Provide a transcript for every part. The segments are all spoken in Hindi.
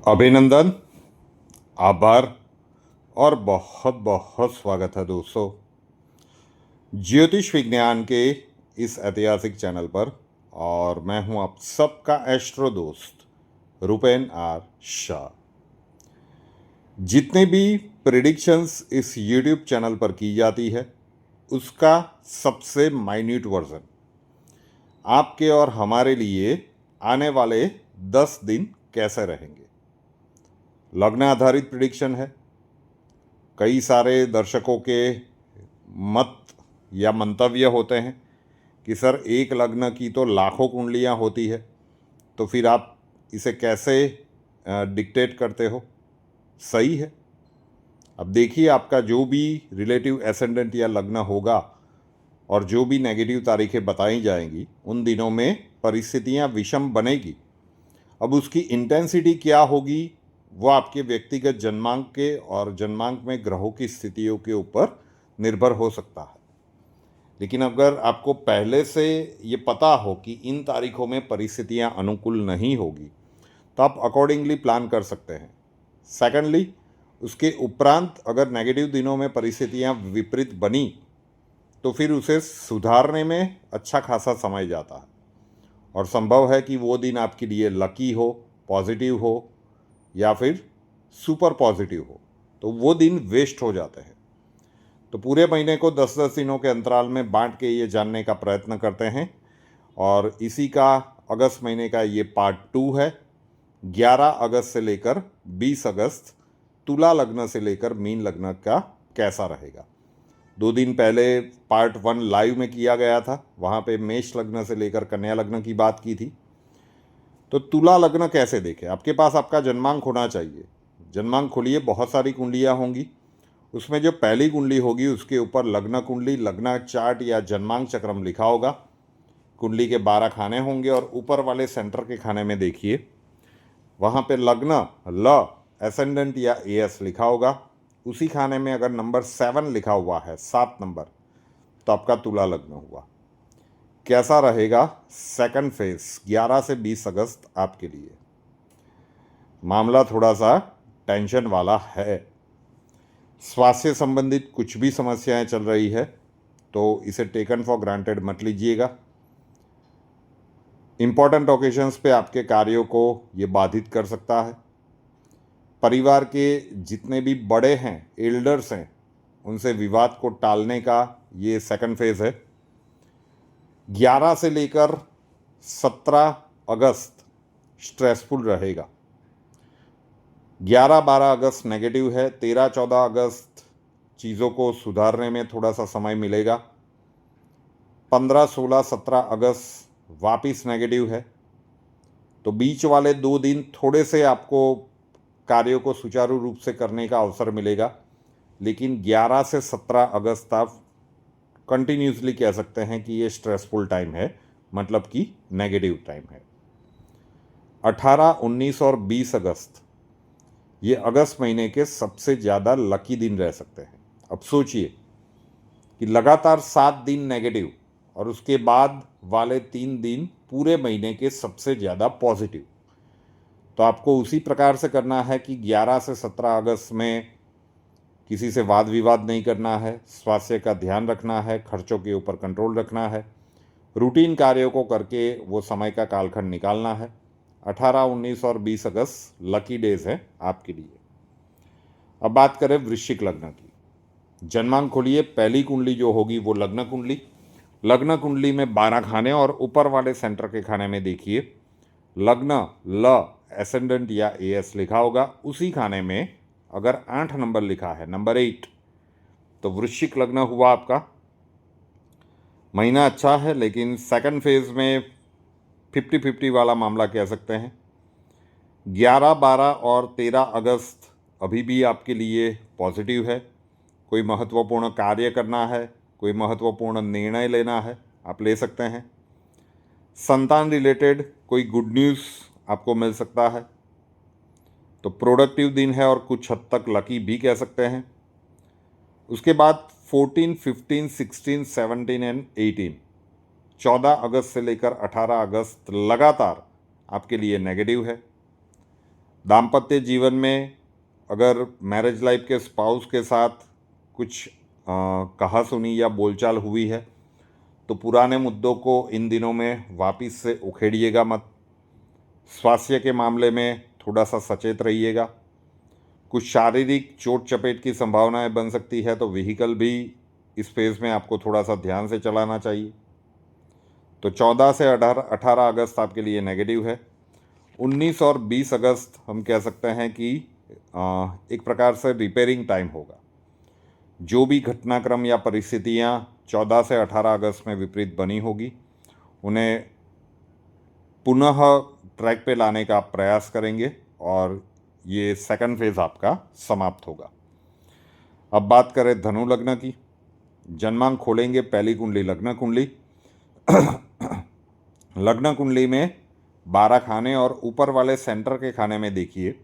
अभिनंदन, आभार और बहुत बहुत स्वागत है दोस्तों ज्योतिष विज्ञान के इस ऐतिहासिक चैनल पर। और मैं हूं आप सबका एस्ट्रो दोस्त रुपेन आर शाह। जितने भी प्रिडिक्शंस इस यूट्यूब चैनल पर की जाती है उसका सबसे माइन्यूट वर्जन आपके और हमारे लिए आने वाले 10 दिन कैसे रहेंगे, लग्न आधारित प्रिडिक्शन है। कई सारे दर्शकों के मत या मंतव्य होते हैं कि सर एक लग्न की तो लाखों कुंडलियां होती है, तो फिर आप इसे कैसे डिक्टेट करते हो। सही है। अब देखिए, आपका जो भी रिलेटिव एसेंडेंट या लग्न होगा और जो भी नेगेटिव तारीखें बताई जाएंगी उन दिनों में परिस्थितियां विषम बनेगी। अब उसकी इंटेंसिटी क्या होगी वो आपके व्यक्तिगत जन्मांक के और जन्मांक में ग्रहों की स्थितियों के ऊपर निर्भर हो सकता है। लेकिन अगर आपको पहले से ये पता हो कि इन तारीखों में परिस्थितियां अनुकूल नहीं होगी तो आप अकॉर्डिंगली प्लान कर सकते हैं। सेकेंडली, उसके उपरांत अगर नेगेटिव दिनों में परिस्थितियां विपरीत बनी तो फिर उसे सुधारने में अच्छा खासा समय जाता है और संभव है कि वो दिन आपके लिए लकी हो, पॉजिटिव हो या फिर सुपर पॉजिटिव हो, तो वो दिन वेस्ट हो जाते हैं। तो पूरे महीने को 10-10 दिनों के अंतराल में बांट के ये जानने का प्रयत्न करते हैं और इसी का अगस्त महीने का ये पार्ट 2 है। 11 अगस्त से लेकर 20 अगस्त तुला लग्न से लेकर मीन लग्न का कैसा रहेगा। 2 दिन पहले पार्ट 1 लाइव में किया गया था, वहाँ पे मेष लग्न से लेकर कन्या लग्न की बात की थी। तो तुला लग्न कैसे देखें, आपके पास आपका जन्मांक होना चाहिए। जन्मांक खोलिए, बहुत सारी कुंडलियाँ होंगी, उसमें जो पहली कुंडली होगी उसके ऊपर लग्न कुंडली, लग्न चार्ट या जन्मांक चक्रम लिखा होगा। कुंडली के 12 खाने होंगे और ऊपर वाले सेंटर के खाने में देखिए, वहाँ पे लग्न ल एसेंडेंट या एएस लिखा होगा। उसी खाने में अगर नंबर 7 लिखा हुआ है, 7 नंबर, तो आपका तुला लग्न हुआ। कैसा रहेगा सेकंड फेज 11 से 20 अगस्त आपके लिए। मामला थोड़ा सा टेंशन वाला है। स्वास्थ्य संबंधित कुछ भी समस्याएं चल रही है तो इसे टेकन फॉर ग्रांटेड मत लीजिएगा। इम्पॉर्टेंट ओकेजन्स पे आपके कार्यों को ये बाधित कर सकता है। परिवार के जितने भी बड़े हैं, एल्डर्स हैं, उनसे विवाद को टालने का ये सेकंड फेज है। 11 से लेकर 17 अगस्त स्ट्रेसफुल रहेगा। 11-12 अगस्त नेगेटिव है। 13-14 अगस्त चीज़ों को सुधारने में थोड़ा सा समय मिलेगा। 15-16-17 अगस्त वापस नेगेटिव है। तो बीच वाले 2 दिन थोड़े से आपको कार्यों को सुचारू रूप से करने का अवसर मिलेगा, लेकिन 11 से 17 अगस्त आप कंटिन्यूसली कह सकते हैं कि ये स्ट्रेसफुल टाइम है, मतलब कि नेगेटिव टाइम है। 18, 19 और 20 अगस्त ये अगस्त महीने के सबसे ज़्यादा लकी दिन रह सकते हैं। अब सोचिए कि लगातार 7 दिन नेगेटिव और उसके बाद वाले 3 दिन पूरे महीने के सबसे ज़्यादा पॉजिटिव। तो आपको उसी प्रकार से करना है कि 11 से 17 अगस्त में किसी से वाद विवाद नहीं करना है, स्वास्थ्य का ध्यान रखना है, खर्चों के ऊपर कंट्रोल रखना है, रूटीन कार्यों को करके वो समय का कालखंड निकालना है। 18, 19 और 20 अगस्त लकी डेज हैं आपके लिए। अब बात करें वृश्चिक लग्न की। जन्मांक खोलिए, पहली कुंडली जो होगी वो लग्न कुंडली। लग्न कुंडली में 12 खाने और ऊपर वाले सेंटर के खाने में देखिए लग्न ल एसेंडेंट या एएस लिखा होगा। उसी खाने में अगर 8 नंबर लिखा है, नंबर 8, तो वृश्चिक लग्न हुआ आपका। महीना अच्छा है, लेकिन सेकंड फेज में 50-50 वाला मामला कह सकते हैं। 11, 12 और 13 अगस्त अभी भी आपके लिए पॉजिटिव है। कोई महत्वपूर्ण कार्य करना है, कोई महत्वपूर्ण निर्णय लेना है, आप ले सकते हैं। संतान रिलेटेड कोई गुड न्यूज़ आपको मिल सकता है। तो प्रोडक्टिव दिन है और कुछ हद तक लकी भी कह सकते हैं। उसके बाद 14, 15, 16, 17 एंड 18, 14 अगस्त से लेकर 18 अगस्त लगातार आपके लिए नेगेटिव है। दाम्पत्य जीवन में अगर मैरिज लाइफ के स्पाउस के साथ कुछ कहा सुनी या बोलचाल हुई है तो पुराने मुद्दों को इन दिनों में वापस से उखेड़िएगा मत। स्वास्थ्य के मामले में थोड़ा सा सचेत रहिएगा। कुछ शारीरिक चोट चपेट की संभावनाएं बन सकती है, तो व्हीकल भी इस फेज़ में आपको थोड़ा सा ध्यान से चलाना चाहिए। तो 14 से 18 अगस्त आपके लिए नेगेटिव है। 19 और 20 अगस्त हम कह सकते हैं कि एक प्रकार से रिपेयरिंग टाइम होगा। जो भी घटनाक्रम या परिस्थितियां 14 से 18 अगस्त में विपरीत बनी होगी उन्हें पुनः ट्रैक पे लाने का आप प्रयास करेंगे और ये सेकंड फेज़ आपका समाप्त होगा। अब बात करें धनु लग्न की। जन्मांक खोलेंगे पहली कुंडली लग्न कुंडली। लग्न कुंडली में 12 खाने और ऊपर वाले सेंटर के खाने में देखिए,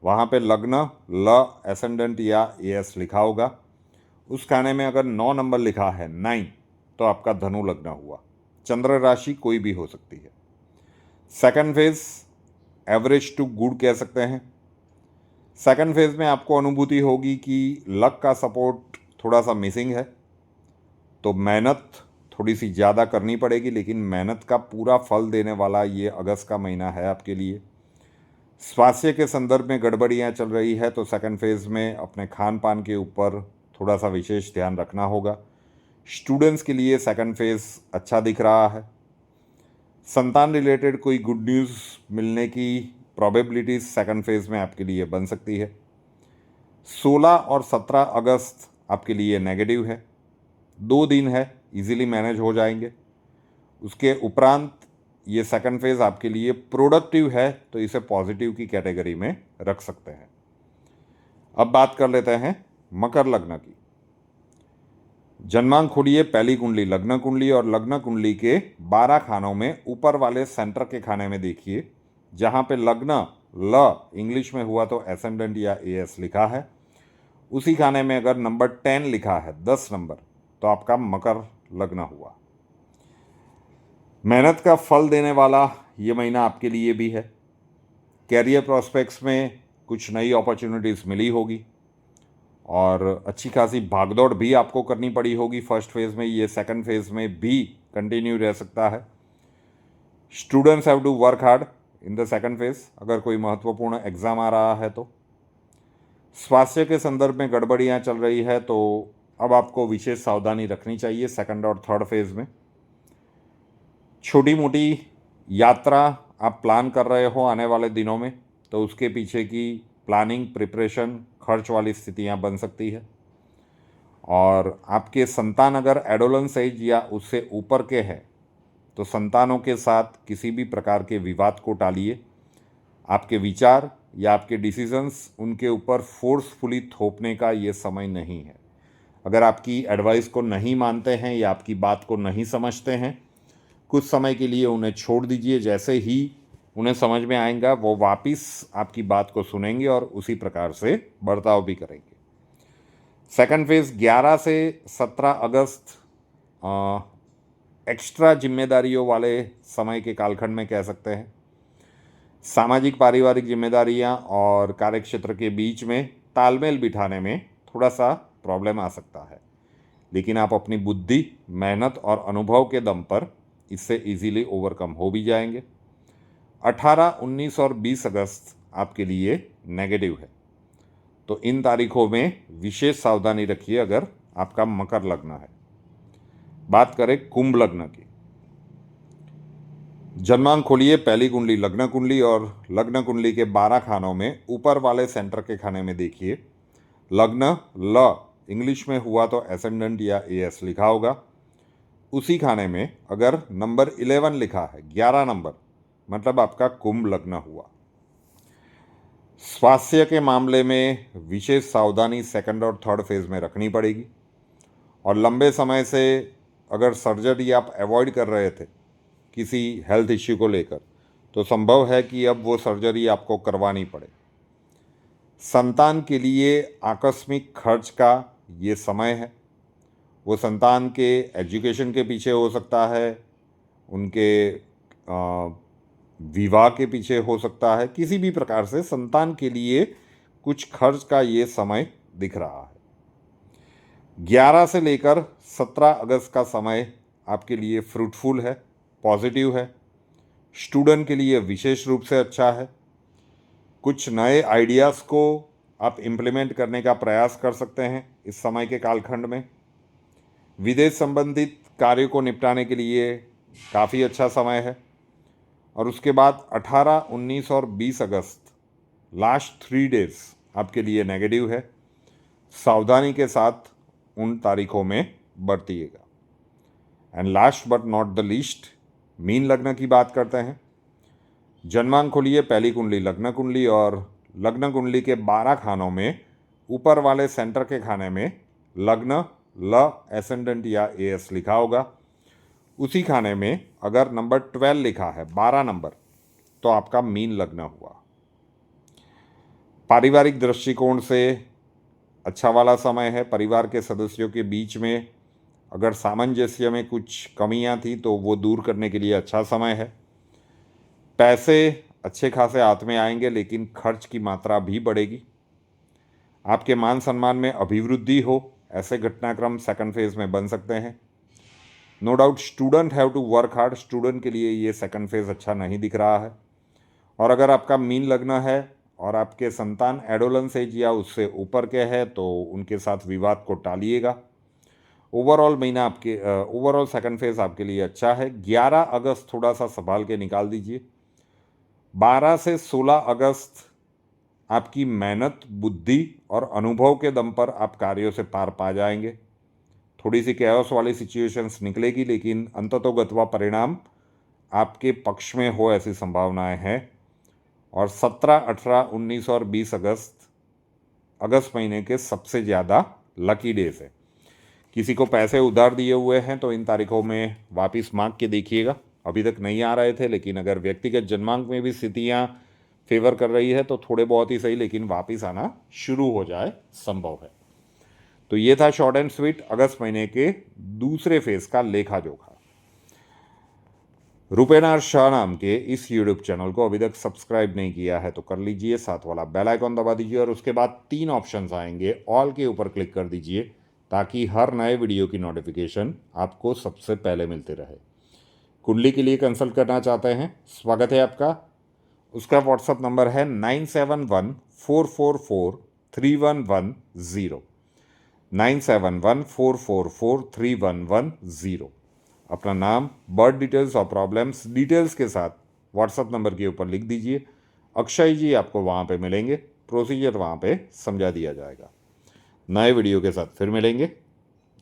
वहाँ पे लग्न ल एसेंडेंट या एस लिखा होगा। उस खाने में अगर 9 नंबर लिखा है 9, तो आपका धनु लग्न हुआ। चंद्र राशि कोई भी हो सकती है। Second phase average to good कह सकते हैं। सेकंड फेज में आपको अनुभूति होगी कि लक का सपोर्ट थोड़ा सा मिसिंग है, तो मेहनत थोड़ी सी ज़्यादा करनी पड़ेगी, लेकिन मेहनत का पूरा फल देने वाला ये अगस्त का महीना है आपके लिए। स्वास्थ्य के संदर्भ में गड़बड़ियाँ चल रही है, तो सेकंड फेज में अपने खान पान के ऊपर थोड़ा सा विशेष ध्यान रखना होगा। स्टूडेंट्स के लिए सेकंड फेज अच्छा दिख रहा है। संतान रिलेटेड कोई गुड न्यूज़ मिलने की प्रोबेबिलिटीज सेकंड फेज में आपके लिए बन सकती है। 16 और 17 अगस्त आपके लिए नेगेटिव है। 2 दिन है, इजीली मैनेज हो जाएंगे। उसके उपरांत ये सेकंड फेज आपके लिए प्रोडक्टिव है, तो इसे पॉजिटिव की कैटेगरी में रख सकते हैं। अब बात कर लेते हैं मकर लग्न की। जन्मांक खोलिए पहली कुंडली लग्न कुंडली और लग्न कुंडली के 12 खानों में ऊपर वाले सेंटर के खाने में देखिए, जहाँ पे लग्न ल इंग्लिश में हुआ तो एसेंडेंट या एस लिखा है, उसी खाने में अगर नंबर 10 लिखा है 10 नंबर, तो आपका मकर लग्न हुआ। मेहनत का फल देने वाला ये महीना आपके लिए भी है। कैरियर प्रोस्पेक्ट्स में कुछ नई अपॉर्चुनिटीज़ मिली होगी और अच्छी खासी भागदौड़ भी आपको करनी पड़ी होगी फर्स्ट फेज़ में। ये सेकंड फेज़ में भी कंटिन्यू रह सकता है। Students have to work hard in the second phase, अगर कोई महत्वपूर्ण एग्ज़ाम आ रहा है तो। स्वास्थ्य के संदर्भ में गड़बड़ियाँ चल रही है, तो अब आपको विशेष सावधानी रखनी चाहिए सेकंड और थर्ड फेज़ में। छोटी मोटी यात्रा आप प्लान कर रहे हो आने वाले दिनों में, तो उसके पीछे की प्लानिंग प्रिपरेशन खर्च वाली स्थितियां बन सकती है। और आपके संतान अगर एडोलेंस एज या उससे ऊपर के हैं, तो संतानों के साथ किसी भी प्रकार के विवाद को टालिए। आपके विचार या आपके डिसीजंस उनके ऊपर फोर्सफुली थोपने का ये समय नहीं है। अगर आपकी एडवाइस को नहीं मानते हैं या आपकी बात को नहीं समझते हैं, कुछ समय के लिए उन्हें छोड़ दीजिए। जैसे ही उन्हें समझ में आएगा वो वापस आपकी बात को सुनेंगे और उसी प्रकार से बर्ताव भी करेंगे। सेकंड फेज़ 11 से 17 अगस्त एक्स्ट्रा जिम्मेदारियों वाले समय के कालखंड में कह सकते हैं। सामाजिक पारिवारिक जिम्मेदारियां और कार्यक्षेत्र के बीच में तालमेल बिठाने में थोड़ा सा प्रॉब्लम आ सकता है, लेकिन आप अपनी बुद्धि, मेहनत और अनुभव के दम पर इससे इजीली ओवरकम हो भी जाएंगे। 18, 19 और 20 अगस्त आपके लिए नेगेटिव है, तो इन तारीखों में विशेष सावधानी रखिए अगर आपका मकर लग्न है। बात करें कुंभ लग्न की। जन्मांक खोलिए पहली कुंडली लग्न कुंडली और लग्न कुंडली के 12 खानों में ऊपर वाले सेंटर के खाने में देखिए, लग्न ल इंग्लिश में हुआ तो एसेंडेंट या एस लिखा होगा। उसी खाने में अगर नंबर 11 लिखा है 11 नंबर, मतलब आपका कुंभ लग्न हुआ। स्वास्थ्य के मामले में विशेष सावधानी सेकंड और थर्ड फेज में रखनी पड़ेगी। और लंबे समय से अगर सर्जरी आप अवॉइड कर रहे थे किसी हेल्थ इश्यू को लेकर, तो संभव है कि अब वो सर्जरी आपको करवानी पड़े। संतान के लिए आकस्मिक खर्च का ये समय है। वो संतान के एजुकेशन के पीछे हो सकता है, उनके विवाह के पीछे हो सकता है, किसी भी प्रकार से संतान के लिए कुछ खर्च का ये समय दिख रहा है। 11 से लेकर 17 अगस्त का समय आपके लिए फ्रूटफुल है, पॉजिटिव है। स्टूडेंट के लिए विशेष रूप से अच्छा है। कुछ नए आइडियाज़ को आप इम्प्लीमेंट करने का प्रयास कर सकते हैं इस समय के कालखंड में। विदेश संबंधित कार्यों को निपटाने के लिए काफ़ी अच्छा समय है। और उसके बाद 18, 19 और 20 अगस्त लास्ट 3 डेज आपके लिए नेगेटिव है। सावधानी के साथ उन तारीखों में बरतिएगा। And last but not the least, मीन लग्न की बात करते हैं। जन्मांक खोलिए, पहली कुंडली लग्न कुंडली, और लग्न कुंडली के 12 खानों में ऊपर वाले सेंटर के खाने में लग्न, ल, एसेंडेंट या एएस लिखा होगा। उसी खाने में अगर नंबर 12 लिखा है, 12 नंबर, तो आपका मीन लग्न हुआ। पारिवारिक दृष्टिकोण से अच्छा वाला समय है। परिवार के सदस्यों के बीच में अगर सामंजस्य में कुछ कमियां थी तो वो दूर करने के लिए अच्छा समय है। पैसे अच्छे खासे हाथ में आएंगे, लेकिन खर्च की मात्रा भी बढ़ेगी। आपके मान सम्मान में अभिवृद्धि हो, ऐसे घटनाक्रम सेकंड फेज में बन सकते हैं। No doubt student have to work hard. Student के लिए ये सेकंड फेज अच्छा नहीं दिख रहा है। और अगर आपका मीन लग्न है और आपके संतान एडोलेंस एज या उससे ऊपर के हैं तो उनके साथ विवाद को टालिएगा। ओवरऑल महीना आपके ओवरऑल सेकंड फेज आपके लिए अच्छा है। 11 अगस्त थोड़ा सा संभाल के निकाल दीजिए। 12 से 16 अगस्त आपकी मेहनत, बुद्धि और अनुभव के दम पर आप कार्यों से पार पा जाएंगे। थोड़ी सी कैओस वाली सिचुएशंस निकलेगी, लेकिन अंततोगत्वा परिणाम आपके पक्ष में हो ऐसी संभावनाएं हैं। और 17, 18, 19 और 20 अगस्त महीने के सबसे ज़्यादा लकी डेज है। किसी को पैसे उधार दिए हुए हैं तो इन तारीखों में वापस मांग के देखिएगा। अभी तक नहीं आ रहे थे, लेकिन अगर व्यक्तिगत जन्मांक में भी स्थितियाँ फेवर कर रही है तो थोड़े बहुत ही सही, लेकिन वापस आना शुरू हो जाए संभव है। तो ये था शॉर्ट एंड स्वीट अगस्त महीने के दूसरे फेज का लेखा जोखा। रुपेनार शाह नाम के इस यूट्यूब चैनल को अभी तक सब्सक्राइब नहीं किया है तो कर लीजिए, साथ वाला बेल आइकॉन दबा दीजिए और उसके बाद 3 ऑप्शंस आएंगे, ऑल के ऊपर क्लिक कर दीजिए ताकि हर नए वीडियो की नोटिफिकेशन आपको सबसे पहले मिलते रहे। कुंडली के लिए कंसल्ट करना चाहते हैं, स्वागत है आपका। उसका व्हाट्सअप नंबर है 9714443110, 9714443110। अपना नाम, बर्थ डिटेल्स और प्रॉब्लम्स डिटेल्स के साथ व्हाट्सएप नंबर के ऊपर लिख दीजिए। अक्षय जी आपको वहाँ पे मिलेंगे, प्रोसीजर वहाँ पे समझा दिया जाएगा। नए वीडियो के साथ फिर मिलेंगे।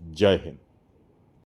जय हिंद।